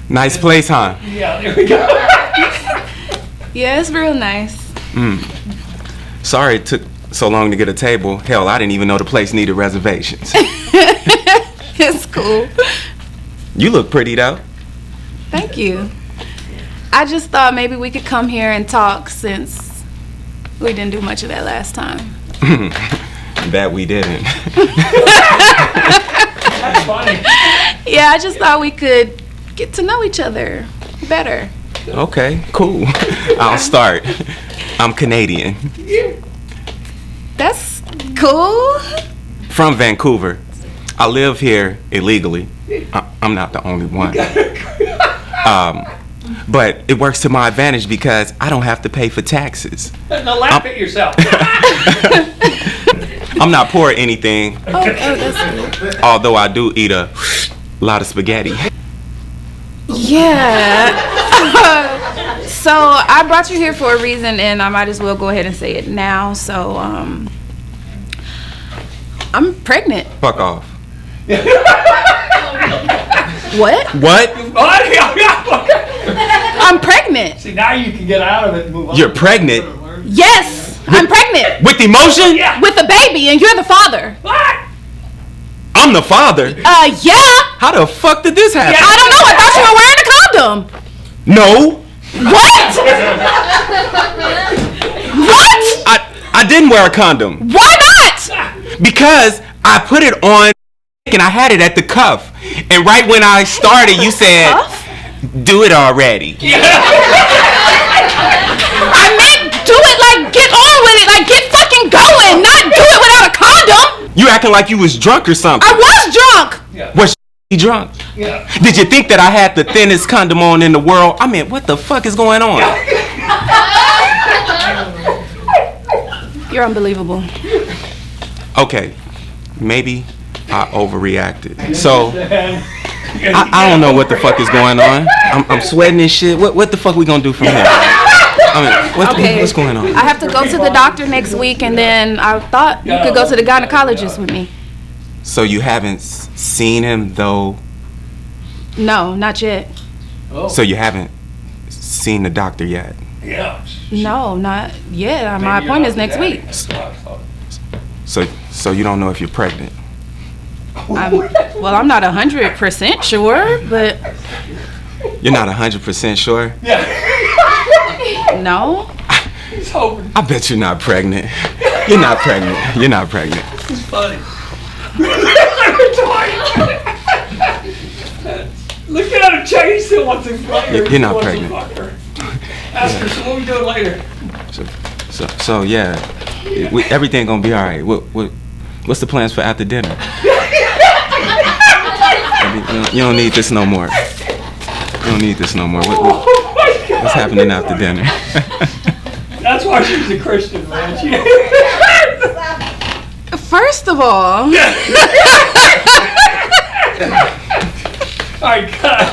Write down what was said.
Nice place, huh? Yeah, there we go. Yeah, it's real nice. Sorry it took so long to get a table. Hell, I didn't even know the place needed reservations. It's cool. You look pretty, though. Thank you. I just thought maybe we could come here and talk since we didn't do much of that last time. That we didn't. That's funny. Yeah, I just thought we could get to know each other better. Okay, cool. I'll start. I'm Canadian. That's cool. From Vancouver. I live here illegally. I'm not the only one. But it works to my advantage because I don't have to pay for taxes. Now laugh at yourself. I'm not poor or anything, Oh, that's good. although I do eat a lot of spaghetti. Yeah. So I brought you here for a reason, and I might as well go ahead and say it now. So, I'm pregnant. Fuck off. What? What? I'm pregnant. See, now you can get out of it and move on. You're pregnant? Yes, I'm pregnant. With emotion? Yeah. With a baby, and you're the father. What? I'm the father? Yeah. How the fuck did this happen? I don't know. I thought you were wearing a condom. No. What? What? I didn't wear a condom. Why not? Because I put it on and I had it at the cuff. And right when I started, you said, do it already. I meant do it like get on with it, like get fucking going, not do it without a condom. You acting like you was drunk or something. I was drunk. Yeah. Was she drunk? Yeah. Did you think that I had the thinnest condom on in the world? I mean, what the fuck is going on? You're unbelievable. Okay, maybe I overreacted. So, I don't know what the fuck is going on. I'm sweating and shit. What the fuck we gonna do from here? I mean, what's going on? I have to go to the doctor next week, and then I thought you could go to the gynecologist with me. So you haven't seen him though? No, not yet. So you haven't seen the doctor yet? Yeah. No, not yet. My appointment's next week. So you don't know if you're pregnant? I'm not 100% sure, but You're not 100% sure? Yeah. no. He's hoping. I bet you're not pregnant. You're not pregnant. You're not pregnant. It's funny. Look at him, Chuck. He still wants to fuck her. You're not pregnant. Ask her, so what are we doing later? So yeah, everything gonna be all right. What's the plans for after dinner? You don't need this no more. You don't need this no more. What's happening after dinner? That's why she's a Christian, man. First of all, All right, cut.